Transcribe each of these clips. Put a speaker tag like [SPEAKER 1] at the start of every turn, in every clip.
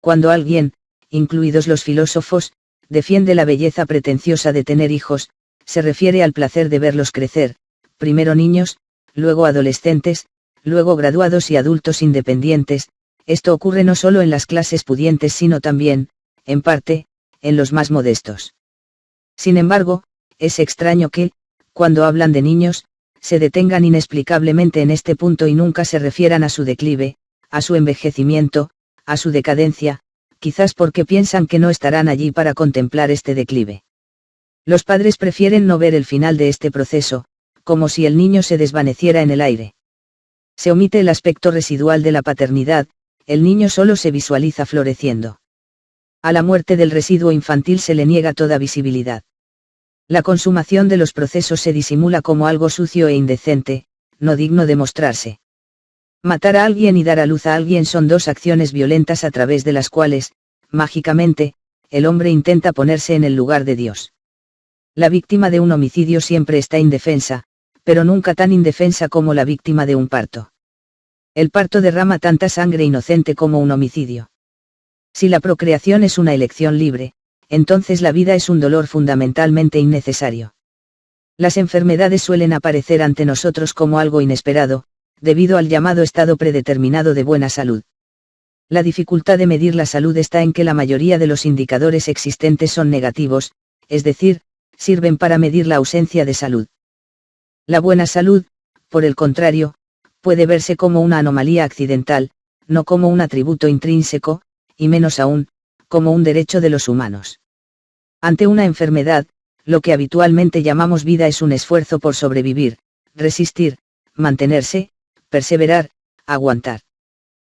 [SPEAKER 1] Cuando alguien, incluidos los filósofos, defiende la belleza pretenciosa de tener hijos, se refiere al placer de verlos crecer, primero niños, luego adolescentes, luego graduados y adultos independientes. Esto ocurre no solo en las clases pudientes sino también, en parte, en los más modestos. Sin embargo, es extraño que, cuando hablan de niños, se detengan inexplicablemente en este punto y nunca se refieran a su declive, a su envejecimiento, a su decadencia, quizás porque piensan que no estarán allí para contemplar este declive. Los padres prefieren no ver el final de este proceso, como si el niño se desvaneciera en el aire. Se omite el aspecto residual de la paternidad, el niño solo se visualiza floreciendo. A la muerte del residuo infantil se le niega toda visibilidad. La consumación de los procesos se disimula como algo sucio e indecente, no digno de mostrarse. Matar a alguien y dar a luz a alguien son dos acciones violentas a través de las cuales, mágicamente, el hombre intenta ponerse en el lugar de Dios. La víctima de un homicidio siempre está indefensa, pero nunca tan indefensa como la víctima de un parto. El parto derrama tanta sangre inocente como un homicidio. Si la procreación es una elección libre, entonces la vida es un dolor fundamentalmente innecesario. Las enfermedades suelen aparecer ante nosotros como algo inesperado, debido al llamado estado predeterminado de buena salud. La dificultad de medir la salud está en que la mayoría de los indicadores existentes son negativos, es decir, sirven para medir la ausencia de salud. La buena salud, por el contrario, puede verse como una anomalía accidental, no como un atributo intrínseco, y menos aún, como un derecho de los humanos. Ante una enfermedad, lo que habitualmente llamamos vida es un esfuerzo por sobrevivir, resistir, mantenerse, perseverar, aguantar.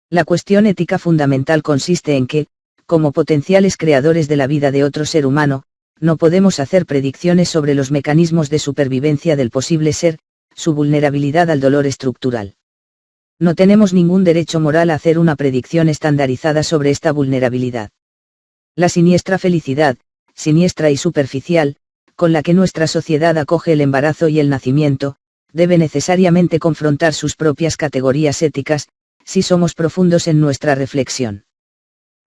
[SPEAKER 1] La cuestión ética fundamental consiste en que, como potenciales creadores de la vida de otro ser humano, no podemos hacer predicciones sobre los mecanismos de supervivencia del posible ser, su vulnerabilidad al dolor estructural. No tenemos ningún derecho moral a hacer una predicción estandarizada sobre esta vulnerabilidad. La siniestra felicidad, siniestra y superficial, con la que nuestra sociedad acoge el embarazo y el nacimiento, debe necesariamente confrontar sus propias categorías éticas, si somos profundos en nuestra reflexión.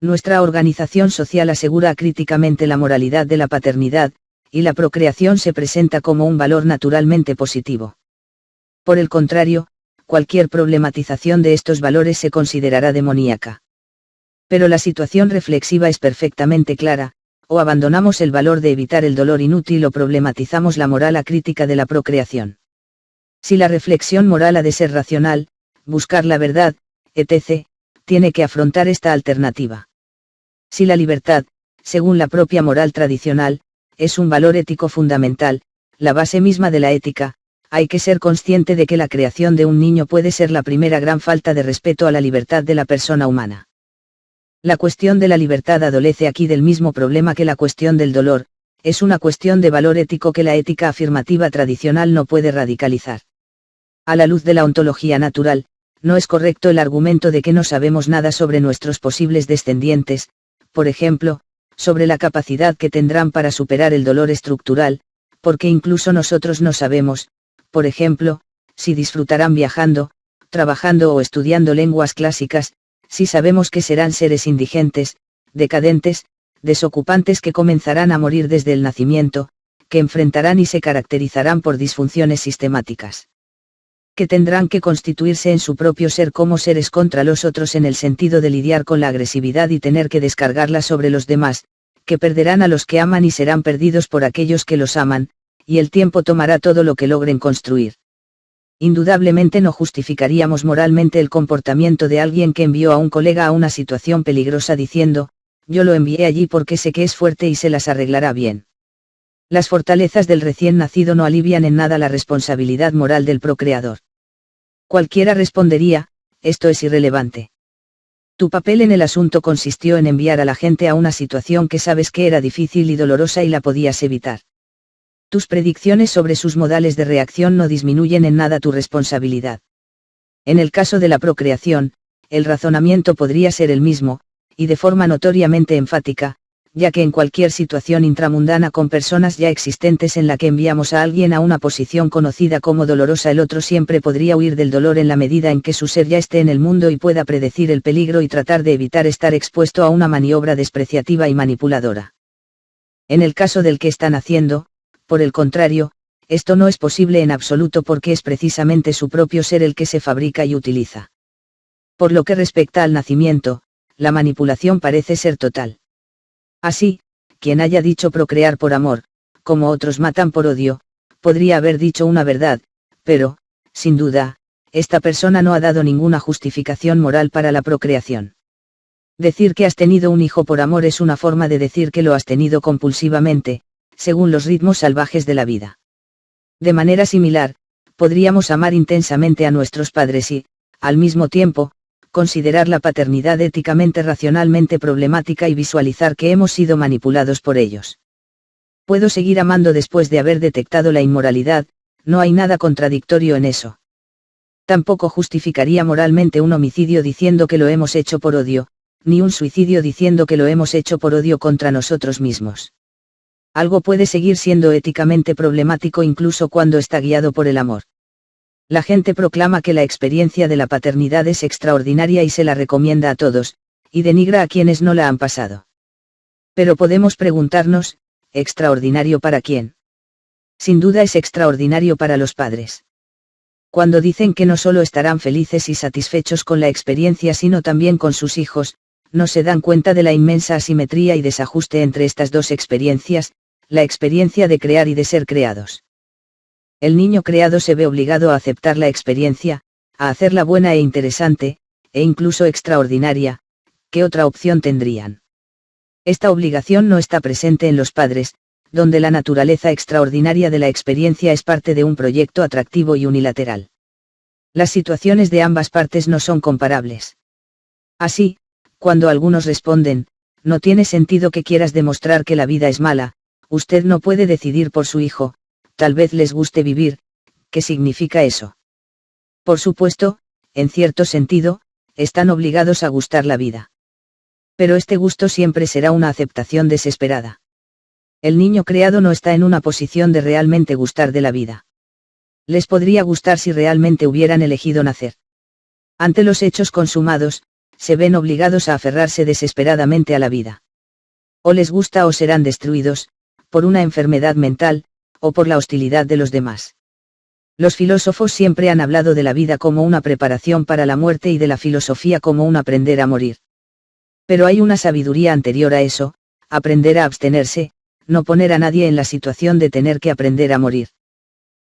[SPEAKER 1] Nuestra organización social asegura críticamente la moralidad de la paternidad, y la procreación se presenta como un valor naturalmente positivo. Por el contrario, cualquier problematización de estos valores se considerará demoníaca. Pero la situación reflexiva es perfectamente clara, o abandonamos el valor de evitar el dolor inútil o problematizamos la moral acrítica de la procreación. Si la reflexión moral ha de ser racional, buscar la verdad, etc., tiene que afrontar esta alternativa. Si la libertad, según la propia moral tradicional, es un valor ético fundamental, la base misma de la ética, hay que ser consciente de que la creación de un niño puede ser la primera gran falta de respeto a la libertad de la persona humana. La cuestión de la libertad adolece aquí del mismo problema que la cuestión del dolor, es una cuestión de valor ético que la ética afirmativa tradicional no puede radicalizar. A la luz de la ontología natural, no es correcto el argumento de que no sabemos nada sobre nuestros posibles descendientes, por ejemplo, sobre la capacidad que tendrán para superar el dolor estructural, porque incluso nosotros no sabemos, por ejemplo, si disfrutarán viajando, trabajando o estudiando lenguas clásicas, si sabemos que serán seres indigentes, decadentes, desocupantes que comenzarán a morir desde el nacimiento, que enfrentarán y se caracterizarán por disfunciones sistemáticas. Que tendrán que constituirse en su propio ser como seres contra los otros en el sentido de lidiar con la agresividad y tener que descargarla sobre los demás, que perderán a los que aman y serán perdidos por aquellos que los aman, y el tiempo tomará todo lo que logren construir. Indudablemente no justificaríamos moralmente el comportamiento de alguien que envió a un colega a una situación peligrosa diciendo, yo lo envié allí porque sé que es fuerte y se las arreglará bien. Las fortalezas del recién nacido no alivian en nada la responsabilidad moral del procreador. Cualquiera respondería, esto es irrelevante. Tu papel en el asunto consistió en enviar a la gente a una situación que sabes que era difícil y dolorosa y la podías evitar. Tus predicciones sobre sus modales de reacción no disminuyen en nada tu responsabilidad. En el caso de la procreación, el razonamiento podría ser el mismo, y de forma notoriamente enfática, ya que en cualquier situación intramundana con personas ya existentes en la que enviamos a alguien a una posición conocida como dolorosa, el otro siempre podría huir del dolor en la medida en que su ser ya esté en el mundo y pueda predecir el peligro y tratar de evitar estar expuesto a una maniobra despreciativa y manipuladora. En el caso del que están haciendo, por el contrario, esto no es posible en absoluto porque es precisamente su propio ser el que se fabrica y utiliza. Por lo que respecta al nacimiento, la manipulación parece ser total. Así, quien haya dicho procrear por amor, como otros matan por odio, podría haber dicho una verdad, pero, sin duda, esta persona no ha dado ninguna justificación moral para la procreación. Decir que has tenido un hijo por amor es una forma de decir que lo has tenido compulsivamente, según los ritmos salvajes de la vida. De manera similar, podríamos amar intensamente a nuestros padres y, al mismo tiempo, considerar la paternidad éticamente racionalmente problemática y visualizar que hemos sido manipulados por ellos. Puedo seguir amando después de haber detectado la inmoralidad, no hay nada contradictorio en eso. Tampoco justificaría moralmente un homicidio diciendo que lo hemos hecho por odio, ni un suicidio diciendo que lo hemos hecho por odio contra nosotros mismos. Algo puede seguir siendo éticamente problemático incluso cuando está guiado por el amor. La gente proclama que la experiencia de la paternidad es extraordinaria y se la recomienda a todos, y denigra a quienes no la han pasado. Pero podemos preguntarnos, ¿extraordinario para quién? Sin duda es extraordinario para los padres. Cuando dicen que no solo estarán felices y satisfechos con la experiencia sino también con sus hijos, no se dan cuenta de la inmensa asimetría y desajuste entre estas dos experiencias, la experiencia de crear y de ser creados. El niño creado se ve obligado a aceptar la experiencia, a hacerla buena e interesante, e incluso extraordinaria. ¿Qué otra opción tendrían? Esta obligación no está presente en los padres, donde la naturaleza extraordinaria de la experiencia es parte de un proyecto atractivo y unilateral. Las situaciones de ambas partes no son comparables. Así, cuando algunos responden, no tiene sentido que quieras demostrar que la vida es mala, usted no puede decidir por su hijo, tal vez les guste vivir, ¿qué significa eso? Por supuesto, en cierto sentido, están obligados a gustar la vida. Pero este gusto siempre será una aceptación desesperada. El niño creado no está en una posición de realmente gustar de la vida. Les podría gustar si realmente hubieran elegido nacer. Ante los hechos consumados, se ven obligados a aferrarse desesperadamente a la vida. O les gusta o serán destruidos, por una enfermedad mental, o por la hostilidad de los demás. Los filósofos siempre han hablado de la vida como una preparación para la muerte y de la filosofía como un aprender a morir. Pero hay una sabiduría anterior a eso, aprender a abstenerse, no poner a nadie en la situación de tener que aprender a morir.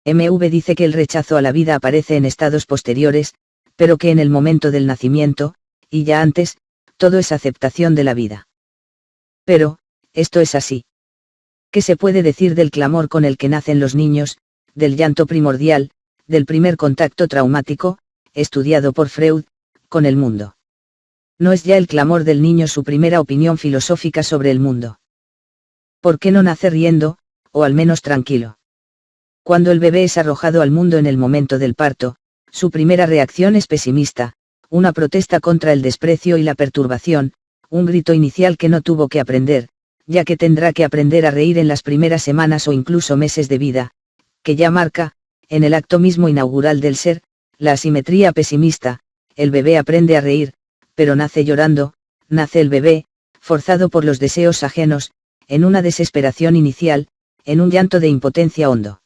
[SPEAKER 1] M.V. dice que el rechazo a la vida aparece en estados posteriores, pero que en el momento del nacimiento, y ya antes, todo es aceptación de la vida. Pero, esto es así. ¿Qué se puede decir del clamor con el que nacen los niños, del llanto primordial, del primer contacto traumático, estudiado por Freud, con el mundo? ¿No es ya el clamor del niño su primera opinión filosófica sobre el mundo? ¿Por qué no nace riendo, o al menos tranquilo? Cuando el bebé es arrojado al mundo en el momento del parto, su primera reacción es pesimista, una protesta contra el desprecio y la perturbación, un grito inicial que no tuvo que aprender, ya que tendrá que aprender a reír en las primeras semanas o incluso meses de vida, que ya marca, en el acto mismo inaugural del ser, la asimetría pesimista. El bebé aprende a reír, pero nace llorando, nace el bebé, forzado por los deseos ajenos, en una desesperación inicial, en un llanto de impotencia hondo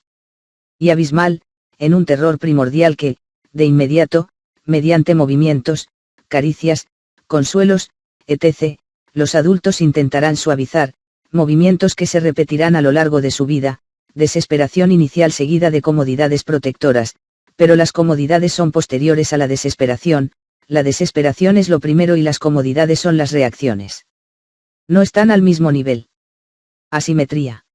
[SPEAKER 1] y abismal, en un terror primordial que, de inmediato, mediante movimientos, caricias, consuelos, etc., los adultos intentarán suavizar, movimientos que se repetirán a lo largo de su vida, desesperación inicial seguida de comodidades protectoras, pero las comodidades son posteriores a la desesperación es lo primero y las comodidades son las reacciones. No están al mismo nivel. Asimetría.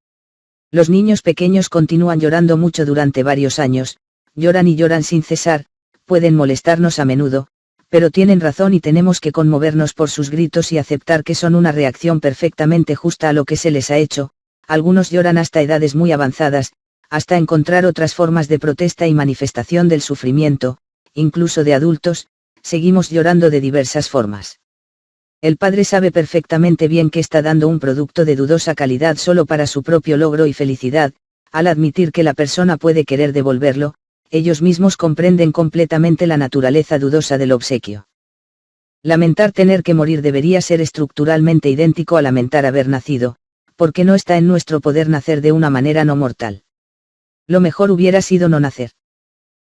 [SPEAKER 1] Los niños pequeños continúan llorando mucho durante varios años, lloran y lloran sin cesar, pueden molestarnos a menudo, pero tienen razón y tenemos que conmovernos por sus gritos y aceptar que son una reacción perfectamente justa a lo que se les ha hecho. Algunos lloran hasta edades muy avanzadas, hasta encontrar otras formas de protesta y manifestación del sufrimiento, incluso de adultos, seguimos llorando de diversas formas. El padre sabe perfectamente bien que está dando un producto de dudosa calidad solo para su propio logro y felicidad. Al admitir que la persona puede querer devolverlo, ellos mismos comprenden completamente la naturaleza dudosa del obsequio. Lamentar tener que morir debería ser estructuralmente idéntico a lamentar haber nacido, porque no está en nuestro poder nacer de una manera no mortal. Lo mejor hubiera sido no nacer.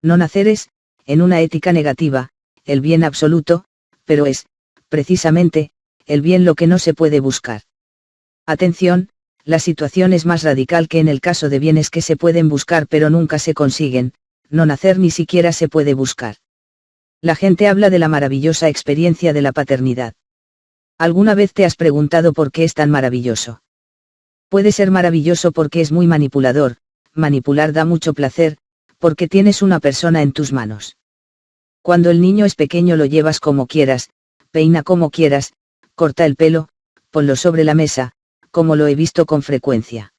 [SPEAKER 1] No nacer es, en una ética negativa, el bien absoluto, pero es, precisamente, el bien lo que no se puede buscar. Atención, la situación es más radical que en el caso de bienes que se pueden buscar pero nunca se consiguen. No nacer ni siquiera se puede buscar. La gente habla de la maravillosa experiencia de la paternidad. ¿Alguna vez te has preguntado por qué es tan maravilloso? Puede ser maravilloso porque es muy manipulador, manipular da mucho placer, porque tienes una persona en tus manos. Cuando el niño es pequeño lo llevas como quieras, peina como quieras, corta el pelo, ponlo sobre la mesa, como lo he visto con frecuencia.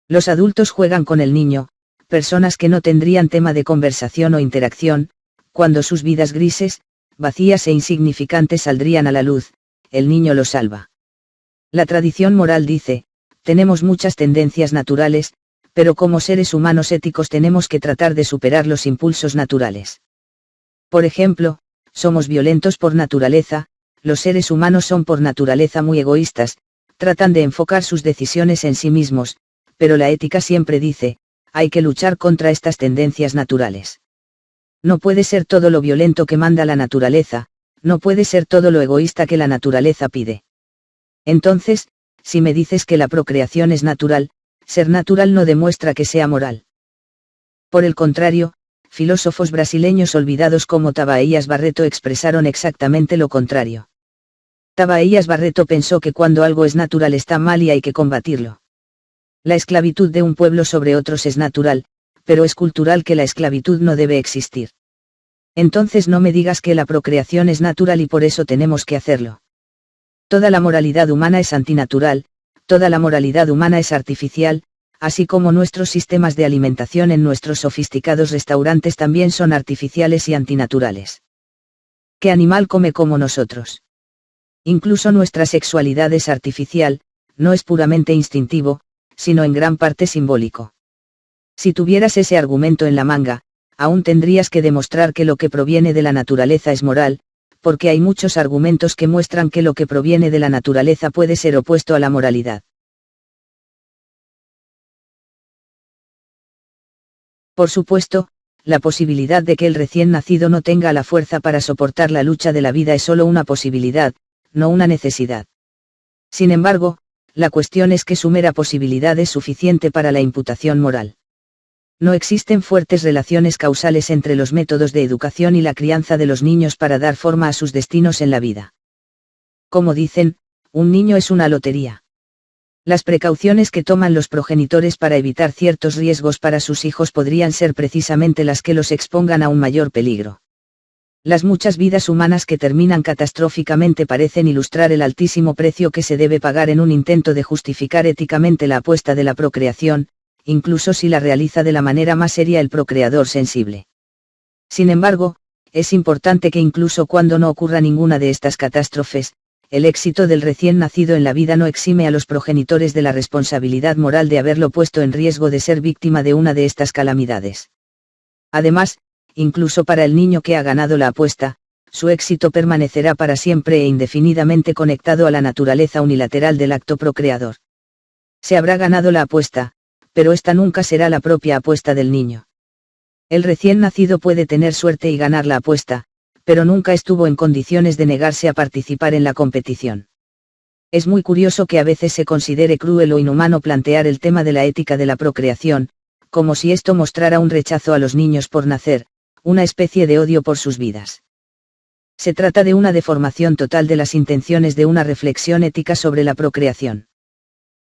[SPEAKER 1] Los adultos juegan con el niño, personas que no tendrían tema de conversación o interacción, cuando sus vidas grises, vacías e insignificantes saldrían a la luz, el niño los salva. La tradición moral dice, tenemos muchas tendencias naturales, pero como seres humanos éticos tenemos que tratar de superar los impulsos naturales. Por ejemplo, somos violentos por naturaleza, los seres humanos son por naturaleza muy egoístas, tratan de enfocar sus decisiones en sí mismos, pero la ética siempre dice, hay que luchar contra estas tendencias naturales. No puede ser todo lo violento que manda la naturaleza, no puede ser todo lo egoísta que la naturaleza pide. Entonces, si me dices que la procreación es natural, ser natural no demuestra que sea moral. Por el contrario, filósofos brasileños olvidados como Tavaías Barreto expresaron exactamente lo contrario. Tavaías Barreto pensó que cuando algo es natural está mal y hay que combatirlo. La esclavitud de un pueblo sobre otros es natural, pero es cultural que la esclavitud no debe existir. Entonces no me digas que la procreación es natural y por eso tenemos que hacerlo. Toda la moralidad humana es antinatural, toda la moralidad humana es artificial, así como nuestros sistemas de alimentación en nuestros sofisticados restaurantes también son artificiales y antinaturales. ¿Qué animal come como nosotros? Incluso nuestra sexualidad es artificial, no es puramente instintivo, sino en gran parte simbólico. Si tuvieras ese argumento en la manga, aún tendrías que demostrar que lo que proviene de la naturaleza es moral, porque hay muchos argumentos que muestran que lo que proviene de la naturaleza puede ser opuesto a la moralidad. Por supuesto, la posibilidad de que el recién nacido no tenga la fuerza para soportar la lucha de la vida es solo una posibilidad, no una necesidad. Sin embargo, la cuestión es que su mera posibilidad es suficiente para la imputación moral. No existen fuertes relaciones causales entre los métodos de educación y la crianza de los niños para dar forma a sus destinos en la vida. Como dicen, un niño es una lotería. Las precauciones que toman los progenitores para evitar ciertos riesgos para sus hijos podrían ser precisamente las que los expongan a un mayor peligro. Las muchas vidas humanas que terminan catastróficamente parecen ilustrar el altísimo precio que se debe pagar en un intento de justificar éticamente la apuesta de la procreación, incluso si la realiza de la manera más seria el procreador sensible. Sin embargo, es importante que incluso cuando no ocurra ninguna de estas catástrofes, el éxito del recién nacido en la vida no exime a los progenitores de la responsabilidad moral de haberlo puesto en riesgo de ser víctima de una de estas calamidades. Además, incluso para el niño que ha ganado la apuesta, su éxito permanecerá para siempre e indefinidamente conectado a la naturaleza unilateral del acto procreador. Se habrá ganado la apuesta, pero esta nunca será la propia apuesta del niño. El recién nacido puede tener suerte y ganar la apuesta, pero nunca estuvo en condiciones de negarse a participar en la competición. Es muy curioso que a veces se considere cruel o inhumano plantear el tema de la ética de la procreación, como si esto mostrara un rechazo a los niños por nacer, una especie de odio por sus vidas. Se trata de una deformación total de las intenciones de una reflexión ética sobre la procreación.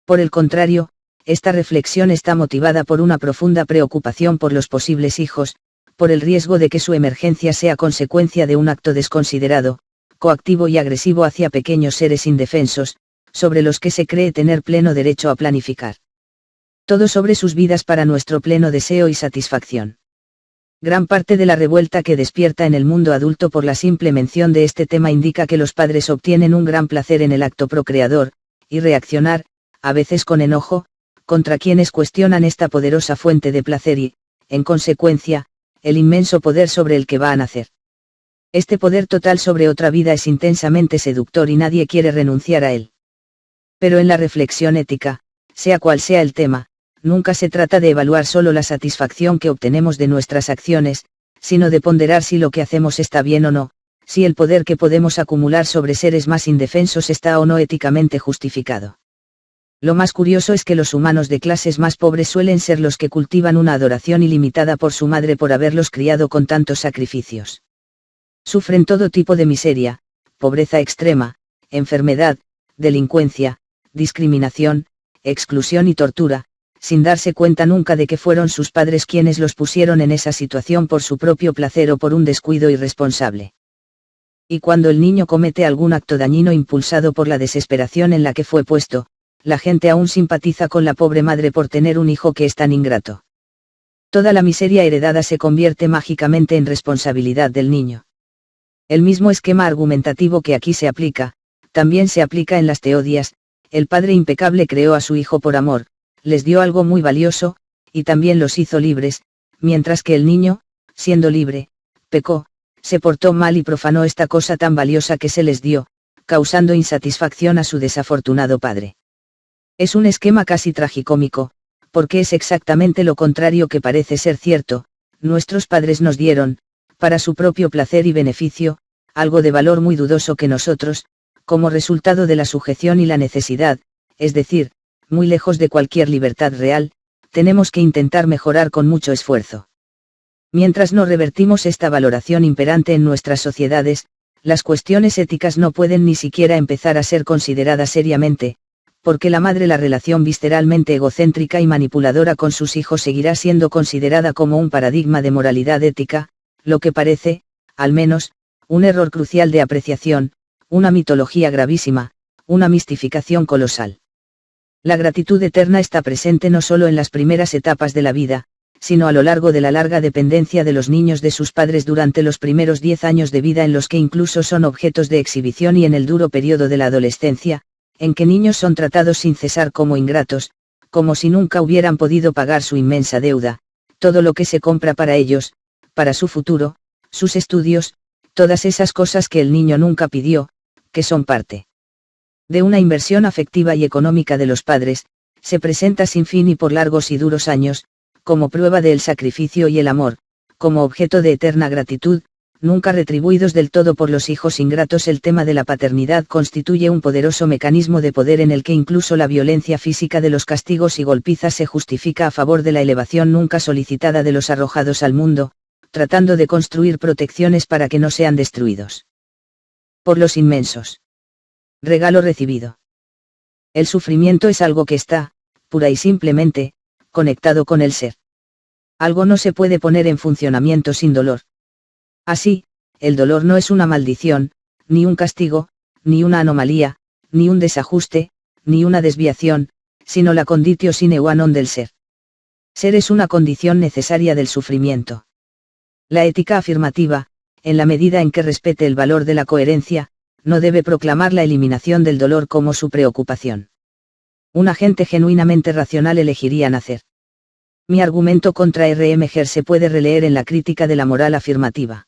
[SPEAKER 1] Por el contrario, esta reflexión está motivada por una profunda preocupación por los posibles hijos, por el riesgo de que su emergencia sea consecuencia de un acto desconsiderado, coactivo y agresivo hacia pequeños seres indefensos, sobre los que se cree tener pleno derecho a planificar. Todo sobre sus vidas para nuestro pleno deseo y satisfacción. Gran parte de la revuelta que despierta en el mundo adulto por la simple mención de este tema indica que los padres obtienen un gran placer en el acto procreador, y reaccionar, a veces con enojo, contra quienes cuestionan esta poderosa fuente de placer y, en consecuencia, el inmenso poder sobre el que va a nacer. Este poder total sobre otra vida es intensamente seductor y nadie quiere renunciar a él. Pero en la reflexión ética, sea cual sea el tema, nunca se trata de evaluar solo la satisfacción que obtenemos de nuestras acciones, sino de ponderar si lo que hacemos está bien o no, si el poder que podemos acumular sobre seres más indefensos está o no éticamente justificado. Lo más curioso es que los humanos de clases más pobres suelen ser los que cultivan una adoración ilimitada por su madre por haberlos criado con tantos sacrificios. Sufren todo tipo de miseria, pobreza extrema, enfermedad, delincuencia, discriminación, exclusión y tortura, sin darse cuenta nunca de que fueron sus padres quienes los pusieron en esa situación por su propio placer o por un descuido irresponsable. Y cuando el niño comete algún acto dañino impulsado por la desesperación en la que fue puesto, la gente aún simpatiza con la pobre madre por tener un hijo que es tan ingrato. Toda la miseria heredada se convierte mágicamente en responsabilidad del niño. El mismo esquema argumentativo que aquí se aplica, también se aplica en las teodias. El padre impecable creó a su hijo por amor, les dio algo muy valioso, y también los hizo libres, mientras que el niño, siendo libre, pecó, se portó mal y profanó esta cosa tan valiosa que se les dio, causando insatisfacción a su desafortunado padre. Es un esquema casi tragicómico, porque es exactamente lo contrario que parece ser cierto. Nuestros padres nos dieron, para su propio placer y beneficio, algo de valor muy dudoso que nosotros, como resultado de la sujeción y la necesidad, es decir, muy lejos de cualquier libertad real, tenemos que intentar mejorar con mucho esfuerzo. Mientras no revertimos esta valoración imperante en nuestras sociedades, las cuestiones éticas no pueden ni siquiera empezar a ser consideradas seriamente, porque la relación visceralmente egocéntrica y manipuladora con sus hijos seguirá siendo considerada como un paradigma de moralidad ética, lo que parece, al menos, un error crucial de apreciación, una mitología gravísima, una mistificación colosal. La gratitud eterna está presente no solo en las primeras etapas de la vida, sino a lo largo de la larga dependencia de los niños de sus padres durante los primeros 10 años de vida en los que incluso son objetos de exhibición y en el duro periodo de la adolescencia, en que niños son tratados sin cesar como ingratos, como si nunca hubieran podido pagar su inmensa deuda, todo lo que se compra para ellos, para su futuro, sus estudios, todas esas cosas que el niño nunca pidió, que son parte de una inversión afectiva y económica de los padres, se presenta sin fin y por largos y duros años, como prueba del sacrificio y el amor, como objeto de eterna gratitud, nunca retribuidos del todo por los hijos ingratos. El tema de la paternidad constituye un poderoso mecanismo de poder en el que incluso la violencia física de los castigos y golpizas se justifica a favor de la elevación nunca solicitada de los arrojados al mundo, tratando de construir protecciones para que no sean destruidos por los inmensos. Regalo recibido. El sufrimiento es algo que está, pura y simplemente, conectado con el ser. Algo no se puede poner en funcionamiento sin dolor. Así, el dolor no es una maldición, ni un castigo, ni una anomalía, ni un desajuste, ni una desviación, sino la conditio sine qua non del ser. Ser es una condición necesaria del sufrimiento. La ética afirmativa, en la medida en que respete el valor de la coherencia, no debe proclamar la eliminación del dolor como su preocupación. Una gente genuinamente racional elegiría nacer. Mi argumento contra R.M. se puede releer en la crítica de la moral afirmativa.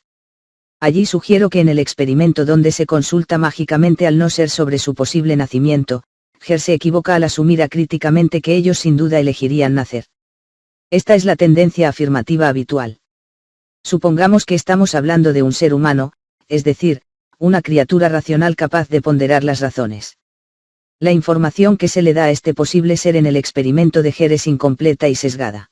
[SPEAKER 1] Allí sugiero que en el experimento donde se consulta mágicamente al no ser sobre su posible nacimiento, Herr se equivoca al asumir acríticamente que ellos sin duda elegirían nacer. Esta es la tendencia afirmativa habitual. Supongamos que estamos hablando de un ser humano, es decir, una criatura racional capaz de ponderar las razones. La información que se le da a este posible ser en el experimento de Herr es incompleta y sesgada.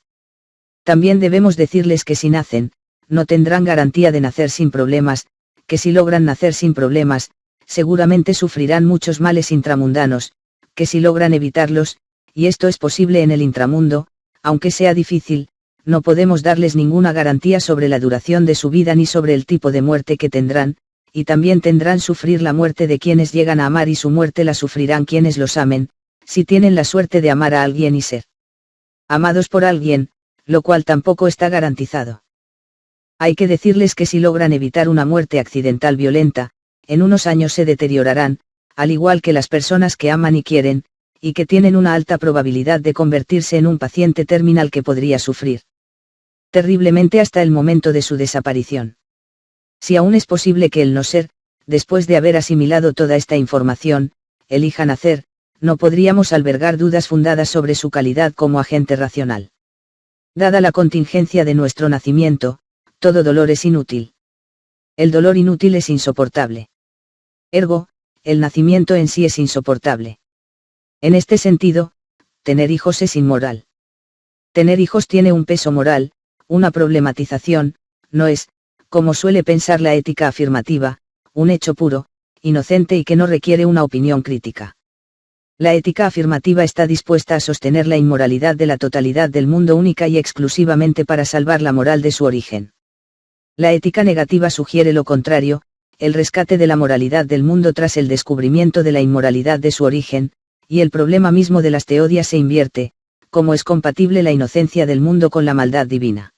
[SPEAKER 1] También debemos decirles que si nacen, no tendrán garantía de nacer sin problemas, que si logran nacer sin problemas, seguramente sufrirán muchos males intramundanos, que si logran evitarlos, y esto es posible en el intramundo, aunque sea difícil, no podemos darles ninguna garantía sobre la duración de su vida ni sobre el tipo de muerte que tendrán, y también tendrán sufrir la muerte de quienes llegan a amar y su muerte la sufrirán quienes los amen, si tienen la suerte de amar a alguien y ser amados por alguien, lo cual tampoco está garantizado. Hay que decirles que si logran evitar una muerte accidental violenta, en unos años se deteriorarán, al igual que las personas que aman y quieren, y que tienen una alta probabilidad de convertirse en un paciente terminal que podría sufrir terriblemente hasta el momento de su desaparición. Si aún es posible que el no ser, después de haber asimilado toda esta información, elija nacer, no podríamos albergar dudas fundadas sobre su calidad como agente racional. Dada la contingencia de nuestro nacimiento, todo dolor es inútil. El dolor inútil es insoportable. Ergo, el nacimiento en sí es insoportable. En este sentido, tener hijos es inmoral. Tener hijos tiene un peso moral, una problematización, no es, como suele pensar la ética afirmativa, un hecho puro, inocente y que no requiere una opinión crítica. La ética afirmativa está dispuesta a sostener la inmoralidad de la totalidad del mundo única y exclusivamente para salvar la moral de su origen. La ética negativa sugiere lo contrario, el rescate de la moralidad del mundo tras el descubrimiento de la inmoralidad de su origen, y el problema mismo de las teodias se invierte, cómo es compatible la inocencia del mundo con la maldad divina.